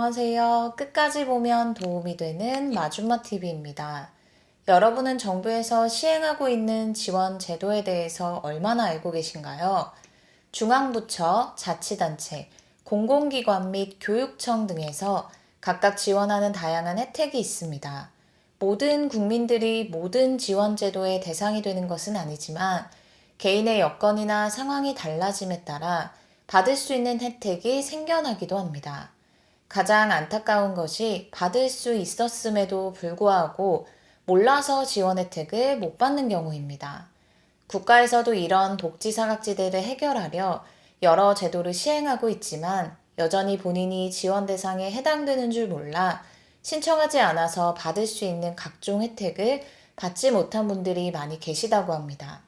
안녕하세요. 끝까지 보면 도움이 되는 마준마TV입니다. 여러분은 정부에서 시행하고 있는 지원 제도에 대해서 얼마나 알고 계신가요? 중앙부처, 자치단체, 공공기관 및 교육청 등에서 각각 지원하는 다양한 혜택이 있습니다. 모든 국민들이 모든 지원 제도의 대상이 되는 것은 아니지만 개인의 여건이나 상황이 달라짐에 따라 받을 수 있는 혜택이 생겨나기도 합니다. 가장 안타까운 것이 받을 수 있었음에도 불구하고 몰라서 지원 혜택을 못 받는 경우입니다. 국가에서도 이런 복지 사각지대를 해결하려 여러 제도를 시행하고 있지만 여전히 본인이 지원 대상에 해당되는 줄 몰라 신청하지 않아서 받을 수 있는 각종 혜택을 받지 못한 분들이 많이 계시다고 합니다.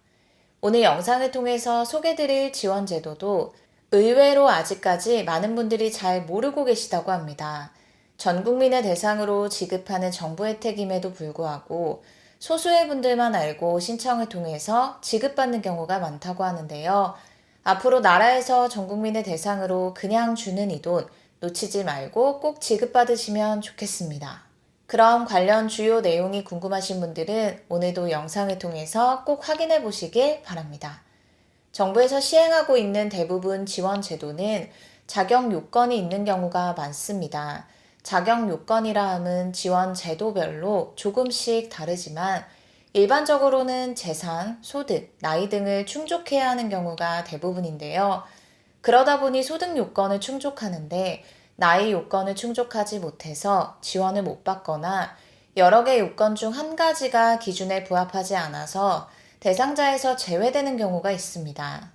오늘 영상을 통해서 소개드릴 지원 제도도 의외로 아직까지 많은 분들이 잘 모르고 계시다고 합니다. 전 국민의 대상으로 지급하는 정부 혜택임에도 불구하고 소수의 분들만 알고 신청을 통해서 지급받는 경우가 많다고 하는데요. 앞으로 나라에서 전 국민의 대상으로 그냥 주는 이 돈 놓치지 말고 꼭 지급받으시면 좋겠습니다. 그럼 관련 주요 내용이 궁금하신 분들은 오늘도 영상을 통해서 꼭 확인해 보시길 바랍니다. 정부에서 시행하고 있는 대부분 지원 제도는 자격 요건이 있는 경우가 많습니다. 자격 요건이라 함은 지원 제도별로 조금씩 다르지만 일반적으로는 재산, 소득, 나이 등을 충족해야 하는 경우가 대부분인데요. 그러다 보니 소득 요건을 충족하는데 나이 요건을 충족하지 못해서 지원을 못 받거나 여러 개 요건 중 한 가지가 기준에 부합하지 않아서 대상자에서 제외되는 경우가 있습니다.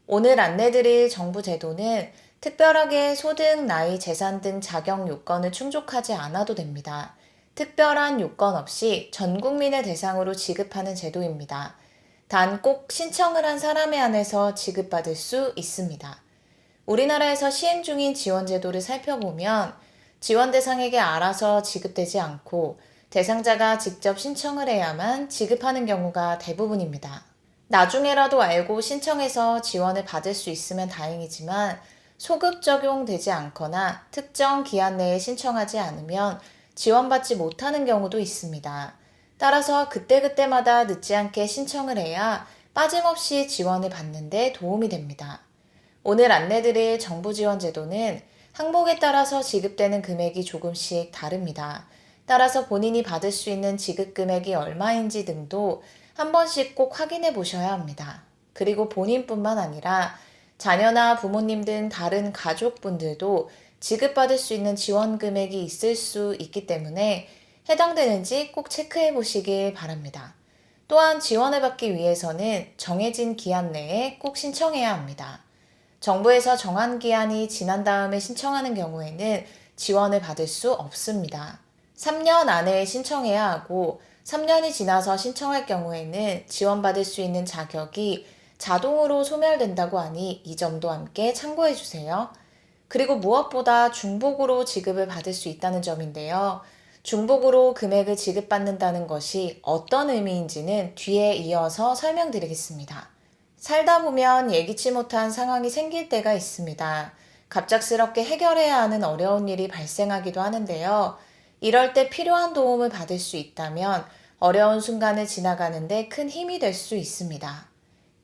오늘 안내드릴 정부 제도는 특별하게 소득, 나이, 재산 등 자격 요건을 충족하지 않아도 됩니다. 특별한 요건 없이 전 국민의 대상으로 지급하는 제도입니다. 단 꼭 신청을 한 사람에 한해서 지급받을 수 있습니다. 우리나라에서 시행 중인 지원 제도를 살펴보면 지원 대상에게 알아서 지급되지 않고 대상자가 직접 신청을 해야만 지급하는 경우가 대부분입니다. 나중에라도 알고 신청해서 지원을 받을 수 있으면 다행이지만 소급 적용되지 않거나 특정 기한 내에 신청하지 않으면 지원받지 못하는 경우도 있습니다. 따라서 그때그때마다 늦지 않게 신청을 해야 빠짐없이 지원을 받는 데 도움이 됩니다. 오늘 안내드릴 정부 지원 제도는 항목에 따라서 지급되는 금액이 조금씩 다릅니다. 따라서 본인이 받을 수 있는 지급 금액이 얼마인지 등도 한 번씩 꼭 확인해 보셔야 합니다. 그리고 본인뿐만 아니라 자녀나 부모님 등 다른 가족분들도 지급받을 수 있는 지원 금액이 있을 수 있기 때문에 해당되는지 꼭 체크해 보시길 바랍니다. 또한 지원을 받기 위해서는 정해진 기한 내에 꼭 신청해야 합니다. 정부에서 정한 기한이 지난 다음에 신청하는 경우에는 지원을 받을 수 없습니다. 3년 안에 신청해야 하고 3년이 지나서 신청할 경우에는 지원받을 수 있는 자격이 자동으로 소멸된다고 하니 이 점도 함께 참고해 주세요. 그리고 무엇보다 중복으로 지급을 받을 수 있다는 점인데요. 중복으로 금액을 지급받는다는 것이 어떤 의미인지는 뒤에 이어서 설명드리겠습니다. 살다 보면 예기치 못한 상황이 생길 때가 있습니다. 갑작스럽게 해결해야 하는 어려운 일이 발생하기도 하는데요. 이럴 때 필요한 도움을 받을 수 있다면 어려운 순간을 지나가는데 큰 힘이 될 수 있습니다.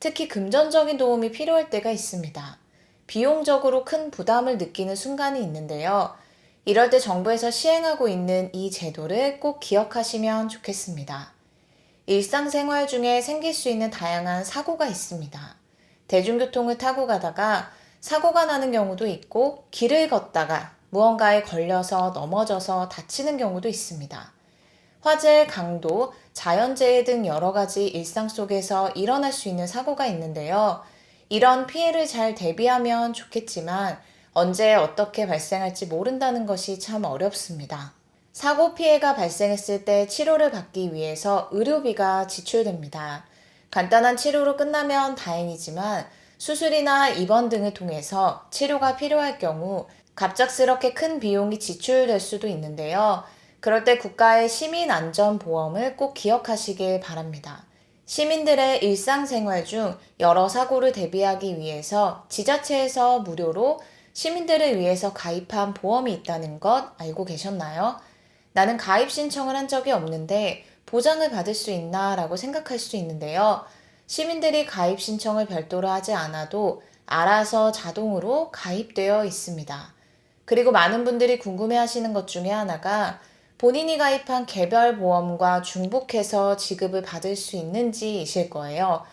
특히 금전적인 도움이 필요할 때가 있습니다. 비용적으로 큰 부담을 느끼는 순간이 있는데요. 이럴 때 정부에서 시행하고 있는 이 제도를 꼭 기억하시면 좋겠습니다. 일상생활 중에 생길 수 있는 다양한 사고가 있습니다. 대중교통을 타고 가다가 사고가 나는 경우도 있고 길을 걷다가 무언가에 걸려서 넘어져서 다치는 경우도 있습니다. 화재, 강도, 자연재해 등 여러 가지 일상 속에서 일어날 수 있는 사고가 있는데요. 이런 피해를 잘 대비하면 좋겠지만 언제 어떻게 발생할지 모른다는 것이 참 어렵습니다. 사고 피해가 발생했을 때 치료를 받기 위해서 의료비가 지출됩니다. 간단한 치료로 끝나면 다행이지만 수술이나 입원 등을 통해서 치료가 필요할 경우 갑작스럽게 큰 비용이 지출될 수도 있는데요. 그럴 때 국가의 시민안전보험을 꼭 기억하시길 바랍니다. 시민들의 일상생활 중 여러 사고를 대비하기 위해서 지자체에서 무료로 시민들을 위해서 가입한 보험이 있다는 것 알고 계셨나요? 나는 가입 신청을 한 적이 없는데 보장을 받을 수 있나 라고 생각할 수 있는데요. 시민들이 가입 신청을 별도로 하지 않아도 알아서 자동으로 가입되어 있습니다. 그리고 많은 분들이 궁금해 하시는 것 중에 하나가 본인이 가입한 개별 보험과 중복해서 지급을 받을 수 있는지이실 거예요.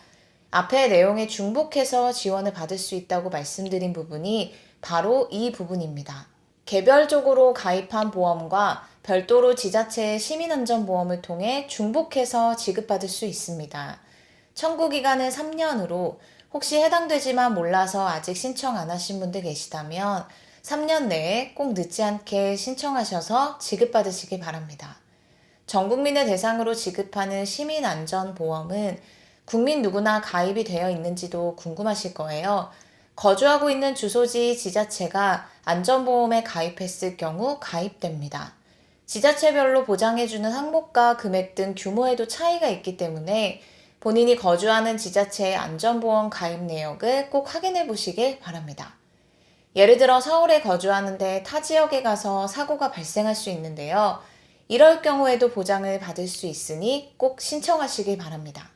앞의 내용에 중복해서 지원을 받을 수 있다고 말씀드린 부분이 바로 이 부분입니다. 개별적으로 가입한 보험과 별도로 지자체의 시민안전보험을 통해 중복해서 지급받을 수 있습니다. 청구 기간은 3년으로 혹시 해당되지만 몰라서 아직 신청 안 하신 분들 계시다면 3년 내에 꼭 늦지 않게 신청하셔서 지급받으시기 바랍니다. 전 국민을 대상으로 지급하는 시민안전보험은 국민 누구나 가입이 되어 있는지도 궁금하실 거예요. 거주하고 있는 주소지 지자체가 안전보험에 가입했을 경우 가입됩니다. 지자체별로 보장해주는 항목과 금액 등 규모에도 차이가 있기 때문에 본인이 거주하는 지자체의 안전보험 가입 내역을 꼭 확인해 보시길 바랍니다. 예를 들어 서울에 거주하는데 타 지역에 가서 사고가 발생할 수 있는데요. 이럴 경우에도 보장을 받을 수 있으니 꼭 신청하시길 바랍니다.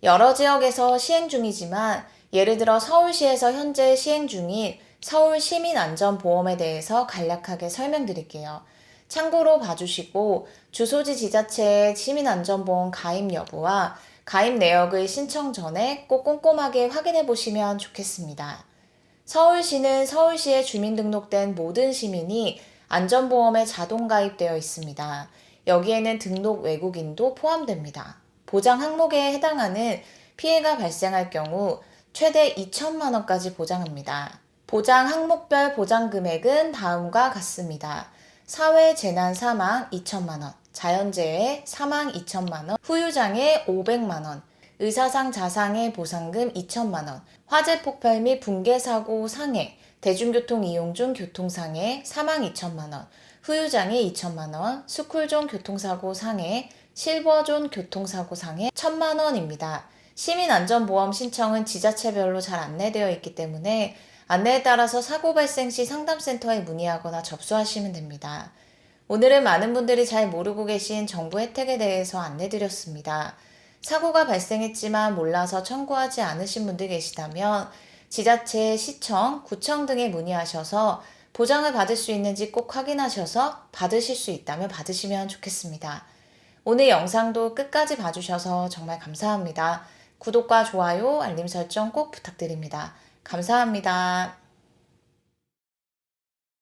여러 지역에서 시행 중이지만 예를 들어 서울시에서 현재 시행 중인 서울시민안전보험에 대해서 간략하게 설명드릴게요. 참고로 봐주시고 주소지 지자체의 시민안전보험 가입 여부와 가입 내역을 신청 전에 꼭 꼼꼼하게 확인해 보시면 좋겠습니다. 서울시는 서울시에 주민등록된 모든 시민이 안전보험에 자동 가입되어 있습니다. 여기에는 등록 외국인도 포함됩니다. 보장 항목에 해당하는 피해가 발생할 경우 최대 2천만 원까지 보장합니다. 보장 항목별 보장 금액은 다음과 같습니다. 사회재난 사망 2천만 원, 자연재해 사망 2천만 원, 후유장애 500만 원, 의사상 자상의 보상금 2천만 원, 화재 폭발 및 붕괴 사고 상해, 대중교통 이용 중 교통상해 사망 2천만 원, 후유장애 2천만 원, 스쿨존 교통사고 상해, 실버존 교통사고 상해 1천만 원입니다. 시민안전보험 신청은 지자체별로 잘 안내되어 있기 때문에 안내에 따라서 사고 발생 시 상담센터에 문의하거나 접수하시면 됩니다. 오늘은 많은 분들이 잘 모르고 계신 정부 혜택에 대해서 안내드렸습니다. 사고가 발생했지만 몰라서 청구하지 않으신 분들 계시다면 지자체, 시청, 구청 등에 문의하셔서 보장을 받을 수 있는지 꼭 확인하셔서 받으실 수 있다면 받으시면 좋겠습니다. 오늘 영상도 끝까지 봐주셔서 정말 감사합니다. 구독과 좋아요, 알림 설정 꼭 부탁드립니다. 감사합니다.